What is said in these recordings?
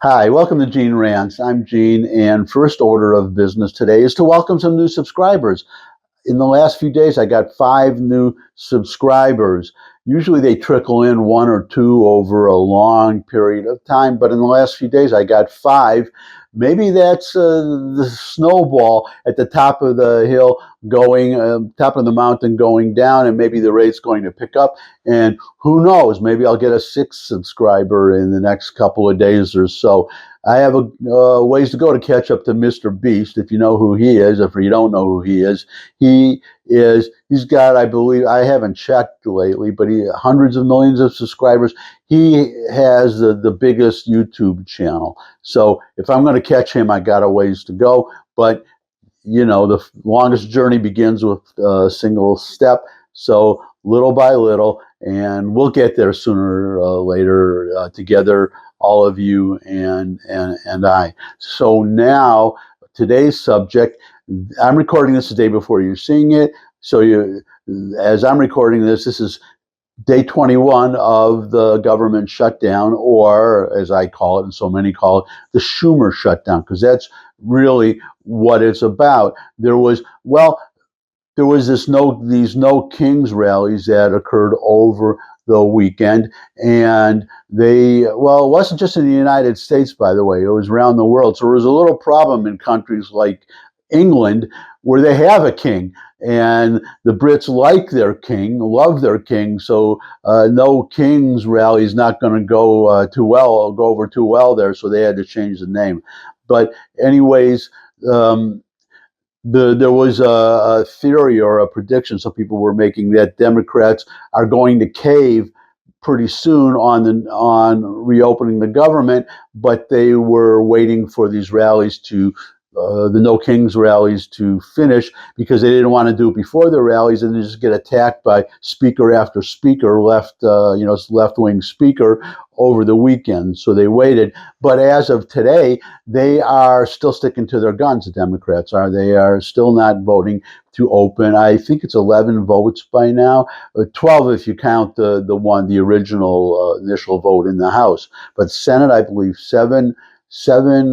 Hi, welcome to Gene Rants. I'm Gene, and first order of business today is to welcome some new subscribers. In the last few days, I got 5 new subscribers. Usually they trickle in 1 or 2 over a long period of time, but in the last few days, I got 5. Maybe that's the snowball at the top of the hill going, top of the mountain going down, and maybe the rate's going to pick up. And who knows, maybe I'll get a 6th subscriber in the next couple of days or so. I have a ways to go to catch up to Mr. Beast, if you know who he is. If you don't know who he is, he's got, I believe, I haven't checked lately, but he hundreds of millions of subscribers. He has the biggest YouTube channel. So if I'm going to catch him, I got a ways to go. But you know, the longest journey begins with a single step. So little by little, and we'll get there sooner or later together, all of you and I. So now, today's subject, I'm recording this the day before you're seeing it. So as I'm recording this is day 21 of the government shutdown, or as I call it, and so many call it, the SCHUMER shutdown, because that's really what it's about. There was these no kings rallies that occurred over the weekend, and it wasn't just in the United States, by the way, it was around the world. So there was a little problem in countries like England, where they have a king, and the Brits like their king, love their king, so no king's rally is not going to go over too well there, so they had to change the name. But anyways, there was a theory or a prediction some people were making that Democrats are going to cave pretty soon on reopening the government, but they were waiting for these rallies the No Kings rallies to finish, because they didn't want to do it before the rallies and just get attacked by speaker after speaker, left-wing speaker over the weekend. So they waited. But as of today, they are still sticking to their guns. The Democrats are. They are still not voting to open. I think it's 11 votes by now, 12 if you count the original initial vote in the House. But Senate, I believe, seven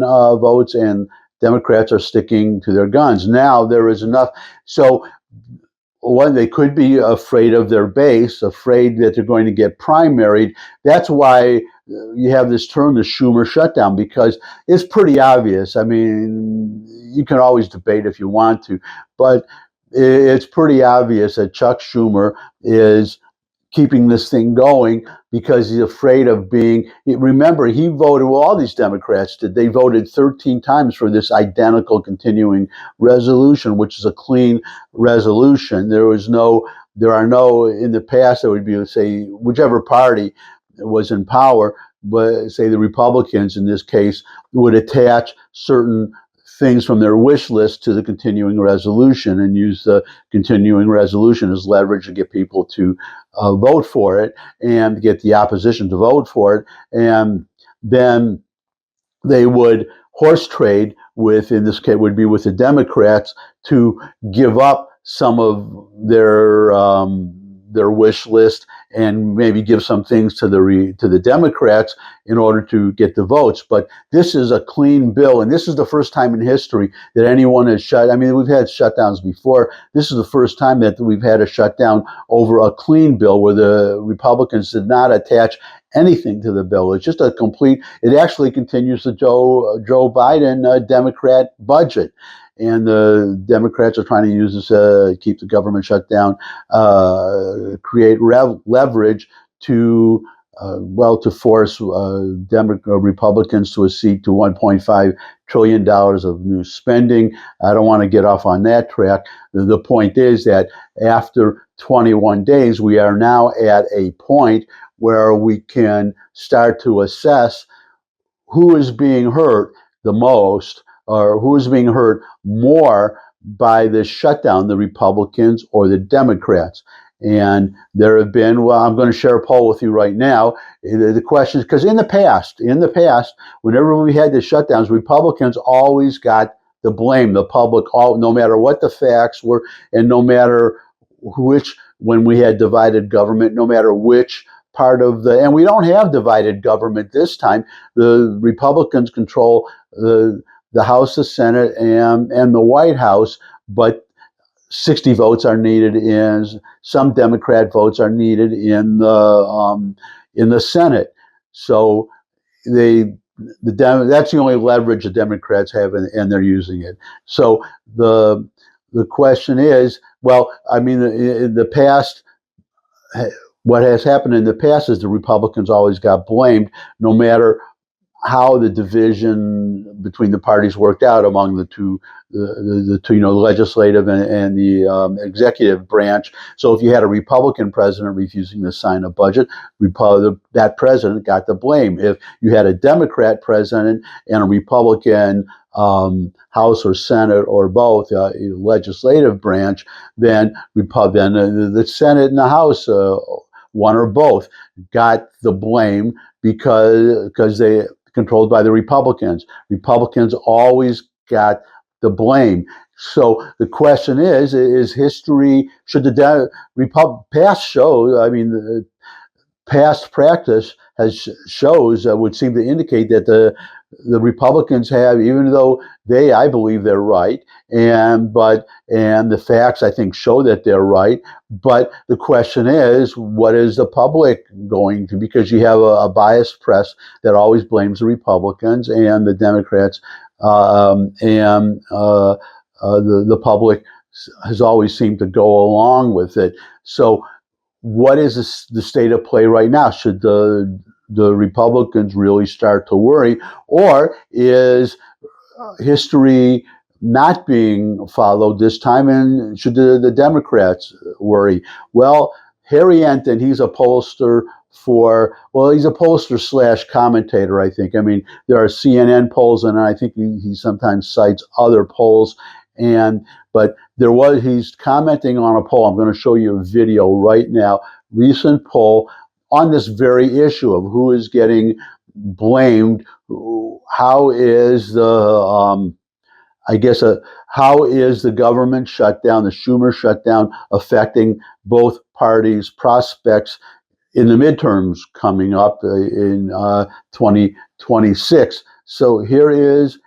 votes, and Democrats are sticking to their guns. Now there is enough. So one, they could be afraid of their base, afraid that they're going to get primaried. That's why you have this term, the SCHUMER shutdown, because it's pretty obvious. I mean, you can always debate if you want to, but it's pretty obvious that Chuck Schumer is keeping this thing going because he's afraid of being. Remember, he voted, well, all these Democrats did, they voted 13 times for this identical continuing resolution, which is a clean resolution. There are no, in the past, there would be, say, whichever party was in power, but say the Republicans in this case would attach certain things from their wish list to the continuing resolution and use the continuing resolution as leverage to get people to vote for it and get the opposition to vote for it. And then they would horse trade with, in this case, would be with the Democrats to give up some of their wish list and maybe give some things to the Democrats in order to get the votes. But this is a clean bill, and this is the first time in history that anyone has shut. I mean, we've had shutdowns before. This is the first time that we've had a shutdown over a clean bill where the Republicans did not attach anything to the bill. It's just a complete. It actually continues the Joe Biden Democrat budget. And the Democrats are trying to use this to keep the government shut down, create leverage to force Republicans to accede to $1.5 trillion of new spending. I don't want to get off on that track. The point is that after 21 days, we are now at a point where we can start to assess who is being hurt the most, or who is being hurt more by this shutdown, the Republicans or the Democrats. And there have been, well, I'm going to share a poll with you right now. The question is, because in the past, whenever we had the shutdowns, Republicans always got the blame, the public, no matter what the facts were, and no matter when we had divided government, no matter which part of and we don't have divided government this time. The Republicans control the House, the Senate, and the White House, but 60 votes are needed some Democrat votes are needed in the Senate. So that's the only leverage the Democrats have, and they're using it. So the question is, well, I mean, in the past, what has happened in the past is the Republicans always got blamed, no matter how the division between the parties worked out among the two, the legislative and the executive branch. So if you had a Republican president refusing to sign a budget, that president got the blame. If you had a Democrat president and a Republican House or Senate or both, legislative branch, then the Senate and the House, one or both, got the blame because they controlled by the Republicans. Republicans always got the blame. So the question is history, should the past show, I mean, the past practice would seem to indicate that the Republicans have, even though I believe they're right, and the facts, I think, show that they're right. But the question is, what is the public going to? Because you have a biased press that always blames the Republicans, and the Democrats, the public has always seemed to go along with it. So what is the state of play right now? Should the Republicans really start to worry, or is history not being followed this time, and should the Democrats worry? Well, Harry Enton, he's a pollster / commentator, I think. I mean, there are CNN polls, and I think he sometimes cites other polls, but he's commenting on a poll. I'm going to show you a video right now, recent poll on this very issue of who is getting blamed. How is how is the government shutdown, the Schumer shutdown, affecting both parties' prospects in the midterms coming up in 2026? So here is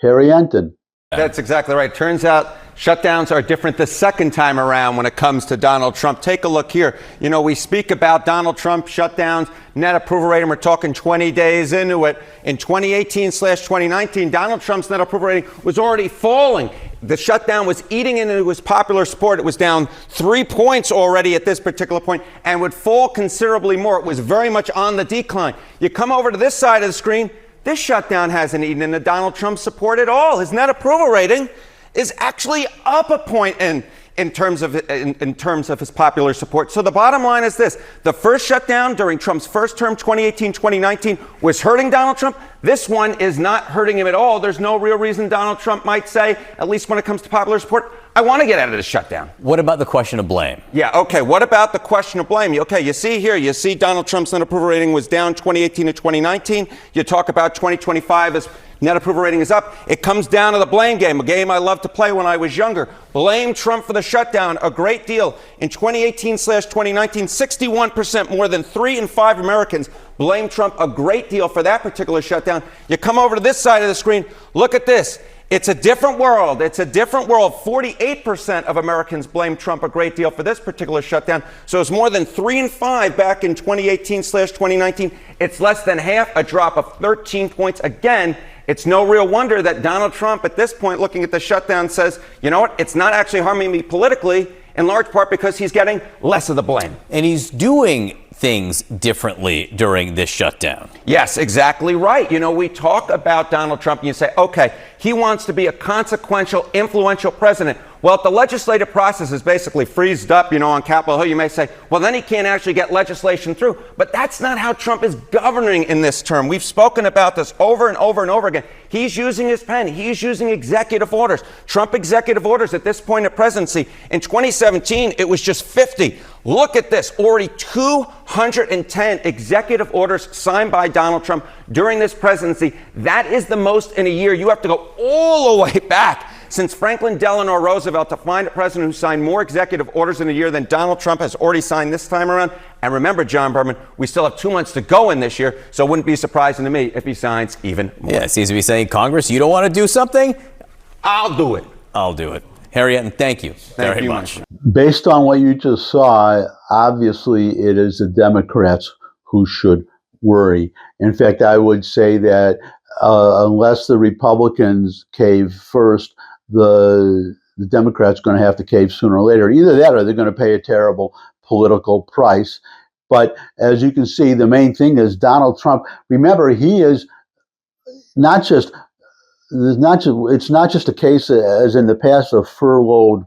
Harry Enton. That's exactly right. Turns out shutdowns are different the second time around when it comes to Donald Trump. Take a look here. You know, we speak about Donald Trump shutdowns, net approval rating. We're talking 20 days into it. In 2018/2019, Donald Trump's net approval rating was already falling. The shutdown was eating into his popular support. It was down 3 points already at this particular point and would fall considerably more. It was very much on the decline. You come over to this side of the screen. This shutdown hasn't eaten into Donald Trump's support at all. His net approval rating is actually up a point in terms of his popular support. So the bottom line is this: the first shutdown during Trump's first term, 2018-2019, was hurting Donald Trump. This one is not hurting him at all. There's no real reason Donald Trump might say, at least when it comes to popular support, I want to get out of this shutdown. What about the question of blame? Yeah, okay, what about the question of blame? Okay, you see Donald Trump's net approval rating was down 2018 to 2019. You talk about 2025 as net approval rating is up. It comes down to the blame game, a game I loved to play when I was younger. Blame Trump for the shutdown a great deal. In 2018/2019, 61%, more than 3 in 5 Americans, blame Trump a great deal for that particular shutdown. You come over to this side of the screen, look at this. It's a different world. It's a different world. 48% of Americans blame Trump a great deal for this particular shutdown. So it's more than 3 in 5 back in 2018/2019. It's less than half, a drop of 13 points. Again, it's no real wonder that Donald Trump at this point, looking at the shutdown, says, you know what, it's not actually harming me politically, in large part because he's getting less of the blame. And he's doing things differently during this shutdown. Yes, exactly right. You know, we talk about Donald Trump and you say, okay, he wants to be a consequential, influential president. Well, if the legislative process is basically freezed up, you know, on Capitol Hill, you may say, well, then he can't actually get legislation through. But that's not how Trump is governing in this term. We've spoken about this over and over and over again. He's using his pen. He's using executive orders. Trump executive orders at this point of presidency. In 2017, it was just 50. Look at this. Already 210 executive orders signed by Donald Trump during this presidency. That is the most in a year. You have to go all the way back since Franklin Delano Roosevelt to find a president who signed more executive orders in a year than Donald Trump has already signed this time around. And remember, John Berman, we still have 2 months to go in this year, so it wouldn't be surprising to me if he signs even more. Yeah, it seems to be saying, Congress, you don't want to do something? I'll do it. I'll do it. Harriet, thank you very much. Based on what you just saw, obviously it is the Democrats who should worry. In fact, I would say that unless the Republicans cave first, the Democrats are going to have to cave sooner or later. Either that or they're going to pay a terrible political price. But as you can see, the main thing is Donald Trump. Remember, he is not just it's not just a case as in the past of furloughed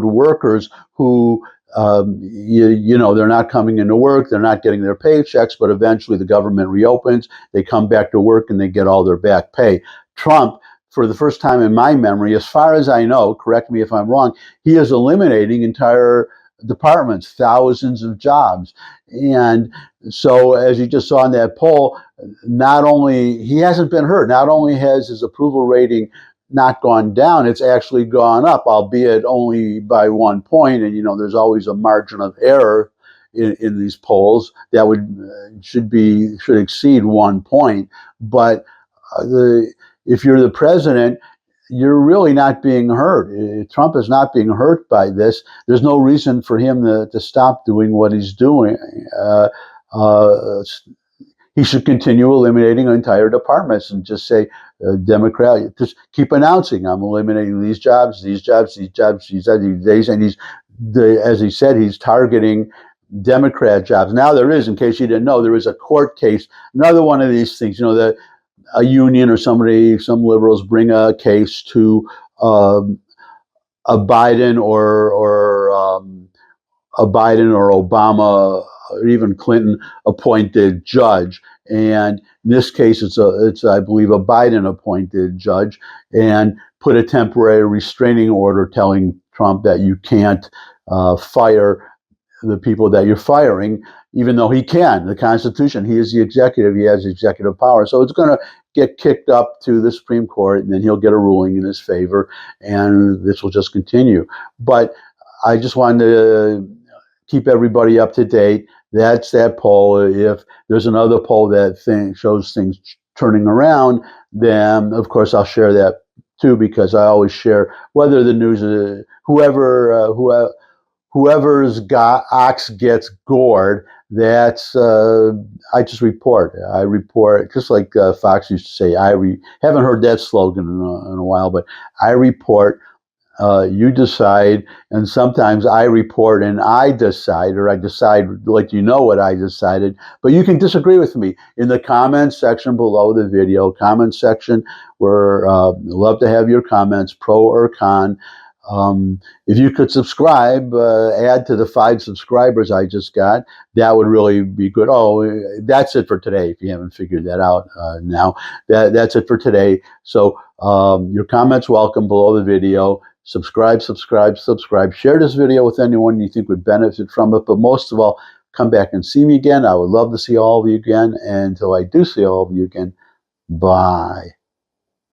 workers who they're not coming into work, they're not getting their paychecks, but eventually the government reopens, they come back to work and they get all their back pay. Trump, for the first time in my memory, as far as I know, correct me if I'm wrong, he is eliminating entire departments, thousands of jobs. And so, as you just saw in that poll, not only he hasn't been hurt, not only has his approval rating not gone down, it's actually gone up, albeit only by 1 point. And there's always a margin of error in these polls that should exceed 1 point. But if you're the president, you're really not being hurt. Trump is not being hurt by this. There's no reason for him to stop doing what he's doing. He should continue eliminating entire departments and just say, Democrat, just keep announcing, I'm eliminating these jobs, these jobs, these jobs, these days. And as he said, he's targeting Democrat jobs. Now there is, in case you didn't know, there is a court case. Another one of these things, a union or some liberals bring a case to a Biden or Obama or even Clinton appointed judge. And in this case, it's I believe a Biden appointed judge, and put a temporary restraining order telling Trump that you can't fire the people that you're firing, even though he can. The Constitution, he is the executive, he has executive power. So it's going to get kicked up to the Supreme Court, and then he'll get a ruling in his favor, and this will just continue. But I just wanted to keep everybody up to date. That's that poll. If there's another poll that shows things turning around, then of course I'll share that too, because I always share whether the news is whoever's ox gets gored. That's I just report. I report, just like Fox used to say. Haven't heard that slogan in a while, but I report. You decide, and sometimes I report and I decide, or I decide let you know what I decided. But you can disagree with me in the comments section below the video. Comment section, where love to have your comments, pro or con. If you could subscribe, add to the 5 subscribers I just got, that would really be good. Oh, that's it for today. If you haven't figured that out now, that's it for today. So your comments welcome below the video. Subscribe. Share this video with anyone you think would benefit from it. But most of all, come back and see me again. I would love to see all of you again. And until I do see all of you again, bye.